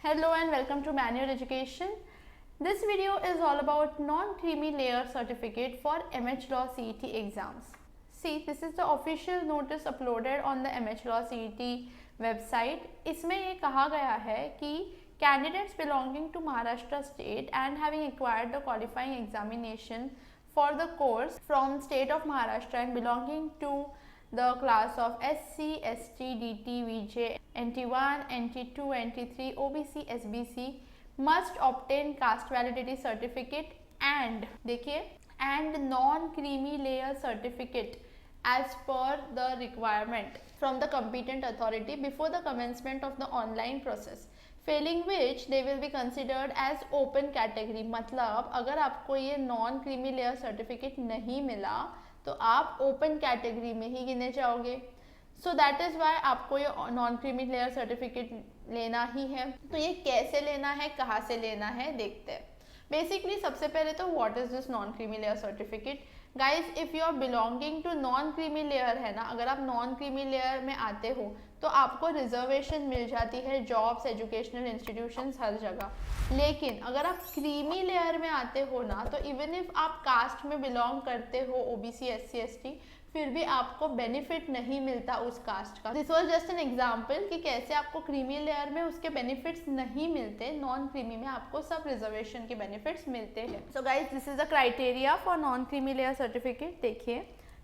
Hello and welcome to Manual Education. This video is all about non-creamy layer certificate for MH Law CET exams. See, this is the official notice uploaded on the MH Law CET website. इसमें ये कहा गया है कि candidates belonging to Maharashtra state and having acquired the qualifying examination for the course from state of Maharashtra and belonging to the class of SC, ST, DT, VJ, NT1, NT2, NT3, OBC, SBC must obtain caste validity certificate and देखिए and non-creamy layer certificate as per the requirement from the competent authority before the commencement of the online process. Failing which they will be considered as open category. मतलब अगर आपको ये non creamy layer certificate नहीं मिला तो आप open category में ही गिने जाओगे. सो दैट इज़ वाई आपको ये नॉन क्रीमी लेयर सर्टिफिकेट लेना ही है. तो ये कैसे लेना है, कहाँ से लेना है, देखते हैं. बेसिकली सबसे पहले तो what is this non creamy layer certificate. Guys if you are belonging to non creamy layer है ना, अगर आप नॉन क्रीमी लेयर में आते हो तो आपको रिजर्वेशन मिल जाती है जॉब्स, एजुकेशनल इंस्टीट्यूशंस, हर जगह. लेकिन अगर आप क्रीमी लेयर में आते हो ना, तो इवन इफ आप कास्ट में बिलोंग करते हो, ओबीसी, एससी, एसटी, फिर भी आपको बेनिफिट नहीं मिलता उस कास्ट का. This was just an example कि कैसे आपको क्रीमी लेयर में उसके बेनिफिट्स नहीं मिलते, नॉन क्रीमी में आपको सब रिजर्वेशन के बेनिफिट्स मिलते हैं. So guys this is the criteria for non creamy layer certificate. देखिए,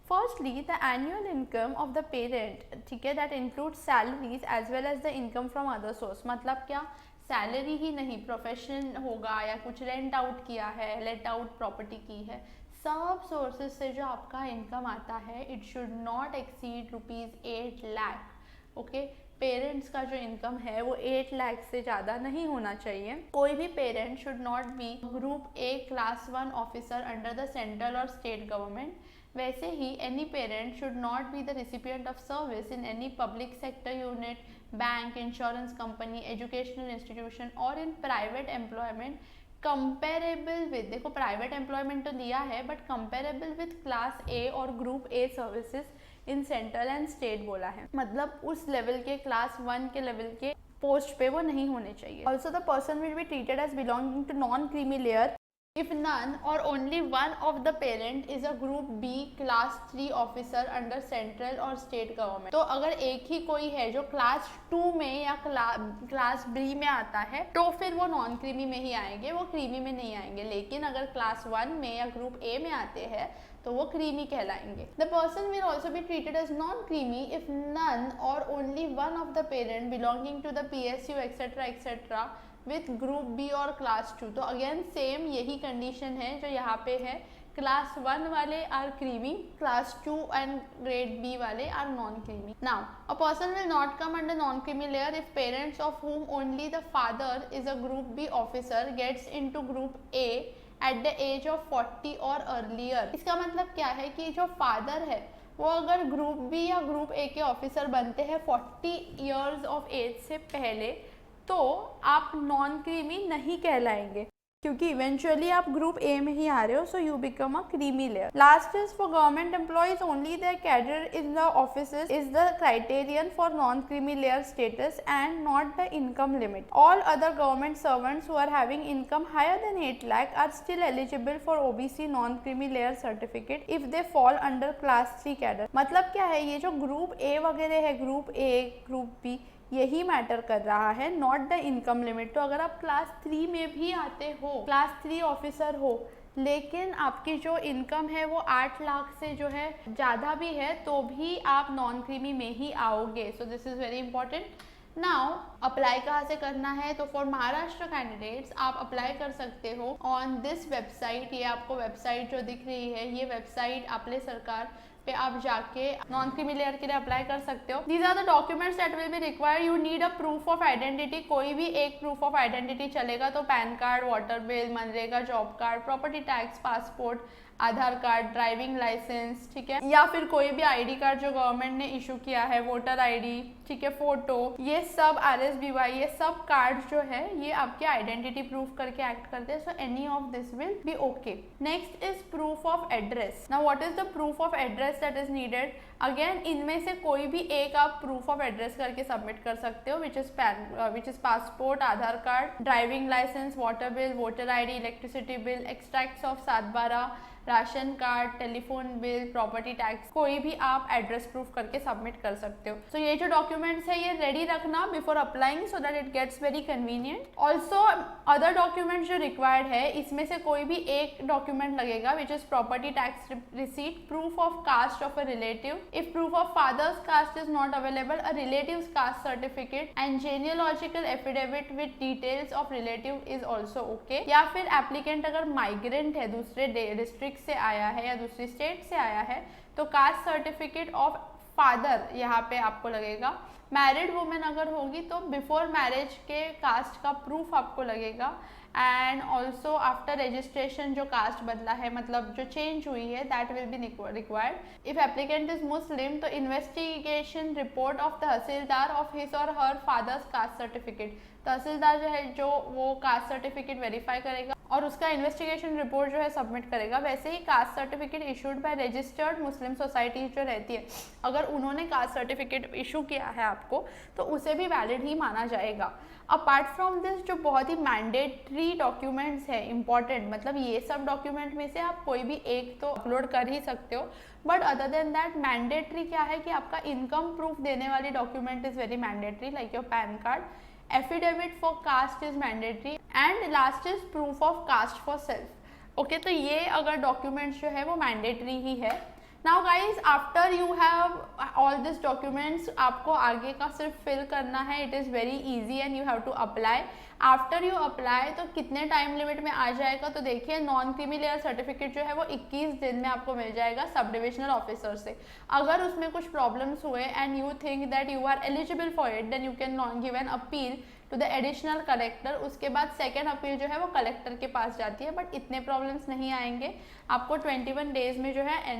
firstly the annual income of the parent, ठीक है, that include salaries as well as the income from other source. मतलब क्या, salary ही नहीं, profession होगा या कुछ rent out किया है, लेट आउट प्रॉपर्टी की है, सब सोर्सेज से जो आपका इनकम आता है it should not exceed ₹8 lakh. Okay, parents का जो इनकम है वो 8 लाख से ज़्यादा नहीं होना चाहिए. कोई भी parent should not be group A class 1 officer under the central और स्टेट गवर्नमेंट. वैसे ही any parent should not be the recipient of service in any public sector unit, bank, insurance company, educational institution और in private employment comparable with, देखो private employment तो दिया है but comparable with class A और group A services in central and state बोला है. मतलब उस लेवल के, क्लास 1 के लेवल के पोस्ट पे वो नहीं होने चाहिए. Also the person will be treated as belonging to non creamy layer if none or only one of the parent is a group B class 3 officer under central और state government. तो अगर एक ही कोई है जो क्लास 2 में या class B में आता है तो फिर वो नॉन क्रीमी में ही आएंगे, वो क्रीमी में नहीं आएंगे. लेकिन अगर क्लास 1 में या ग्रुप A में आते हैं तो वो क्रीमी कहलाएंगे. The person will also be treated as non creamy if none और only one of the parent belonging to the PSU etcetera etcetera with group B और क्लास 2. तो अगेन सेम यही कंडीशन है जो यहाँ पे है. क्लास 1 वाले are creamy, class 2 and grade B वाले are non creamy. Now a person will not come under non creamy layer if parents of whom only the father is a group B officer gets into group A at the age of 40 और earlier. इसका मतलब क्या है कि जो father है वो अगर ग्रुप बी या ग्रुप ए के ऑफिसर बनते हैं 40 ईयर्स ऑफ एज से पहले, तो आप नॉन क्रीमी नहीं कहलाएंगे क्योंकि इवेंचुअली आप ग्रुप ए में ही आ रहे हो. So you become a creamy layer. Last is for government employees only the cadre in the offices is the criterion for non creamy layer status and not the income limit. All other government servants who are having income higher than 8 lakh are still eligible for OBC non creamy layer certificate if they fall under class 3 cadre. मतलब क्या है, ये जो group A वगैरह है, group A, group B, यही matter कर रहा है, नॉट द इनकम लिमिट. तो अगर आप क्लास 3 में भी आते हो, क्लास 3 ऑफिसर हो, लेकिन आपकी जो इनकम है वो 8 लाख से जो है ज़्यादा भी है, तो भी आप नॉन क्रीमी में ही आओगे. So this is very important. Now apply कहाँ से करना है, तो फॉर महाराष्ट्र कैंडिडेट्स आप अप्लाई कर सकते हो ऑन दिस वेबसाइट. ये आपको वेबसाइट जो दिख रही है, ये वेबसाइट आपले सरकार पे आप जाके नॉन क्रीमी लेयर के लिए अप्लाई कर सकते हो. These are the documents that will be required. You need a proof of identity. कोई भी एक प्रूफ ऑफ आइडेंटिटी चलेगा. तो PAN card, water bill, MNREGA job card, property tax, passport, Aadhaar card, driving licence, ठीक है, या फिर कोई भी आईडी कार्ड जो गवर्नमेंट ने इशू किया है, वोटर आईडी, ठीक है, फोटो, ये सब RSBY, ये सब कार्ड जो है ये आपके आइडेंटिटी प्रूफ करके एक्ट करते हैं. So any of this will be okay. Next is proof of address. Now what is the proof of address that is needed. Again इनमें से कोई भी एक आप प्रूफ ऑफ एड्रेस करके सबमिट कर सकते हो, which is passport, Aadhaar card, driving licence, water bill, voter ID, electricity bill, extracts of 7/12, ration card, telephone bill, property tax, कोई भी आप एड्रेस प्रूफ करके सबमिट कर सकते हो। सो ये जो डॉक्यूमेंट्स है ये रेडी रखना before applying so that it gets very convenient. Also other documents जो रिक्वायर्ड है इसमें से कोई भी एक डॉक्यूमेंट लगेगा which is property tax receipt, proof of caste of a relative, if proof of father's caste is not available, a relative's caste certificate and genealogical affidavit with details of relative is also okay. या फिर applicant अगर migrant है, दूसरे district से आया है या दूसरी स्टेट से आया है, तो कास्ट सर्टिफिकेट ऑफ फादर यहाँ पे आपको लगेगा। मैरिड वुमेन अगर होगी तो बिफोर मैरिज के कास्ट का प्रूफ आपको लगेगा। एंड ऑल्सो आफ्टर रजिस्ट्रेशन जो कास्ट बदला है, मतलब जो चेंज हुई है, that will be required. If applicant is Muslim तो investigation report of tehsildar of his और her father's caste certificate, tehsildar जो है जो वो कास्ट सर्टिफिकेट वेरीफाई करेगा और उसका इन्वेस्टिगेशन रिपोर्ट जो है सबमिट करेगा। वैसे ही caste certificate issued by registered Muslim society जो रहती है, अगर उन्होंने कास्ट सर्टिफिकेट इशू किया है आपको तो उसे भी वैलिड ही माना जाएगा। अपार्ट फ्रॉम दिस जो बहुत ही मैंडेटरी डॉक्यूमेंट्स है इंपॉर्टेंट, मतलब ये सब डॉक्यूमेंट में से आप कोई भी एक तो अपलोड कर ही सकते हो, but other than that mandatory क्या है कि आपका इनकम प्रूफ देने वाली document is very mandatory, like your PAN card, affidavit for caste is mandatory and last is proof of caste for self. Okay, तो ये अगर डॉक्यूमेंट्स जो है वो मैंडेटरी ही है। Now guys after you have all this documents, आपको आगे का सिर्फ फिल करना है। It is very easy and you have to apply. After you apply तो कितने टाइम लिमिट में आ जाएगा, तो देखिए नॉन क्रीमी लेयर सर्टिफिकेट जो है वो 21 दिन में आपको मिल जाएगा सब डिविजनल ऑफिसर से। अगर उसमें कुछ प्रॉब्लम्स हुए and you think that you are eligible for it, then you can give an appeal to the additional collector. उसके बाद सेकेंड अपील जो है वो कलेक्टर के पास जाती है, बट इतने प्रॉब्लम्स नहीं आएंगे, आपको 21 डेज में जो है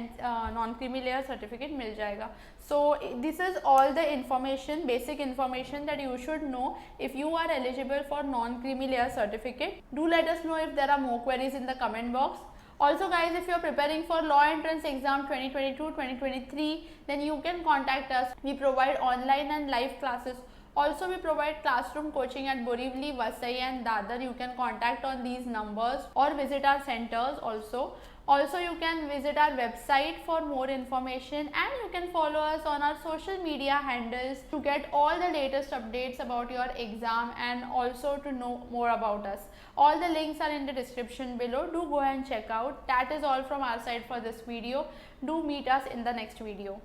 नॉन क्रीमी लेयर सर्टिफिकेट मिल जाएगा। So this is all the information, basic information that you should know if you are eligible for non-creamy layer certificate. Do let us know if there are more queries in the comment box. Also guys, if you are preparing for law entrance exam 2022-2023, then you can contact us. We provide online and live classes. Also we provide classroom coaching at Borivali, Vasai and Dadar. You can contact on these numbers or visit our centers also. Also you can visit our website for more information, and you can follow us on our social media handles to get all the latest updates about your exam and also to know more about us. All the links are in the description below. Do go and check out. That is all from our side for this video. Do meet us in the next video.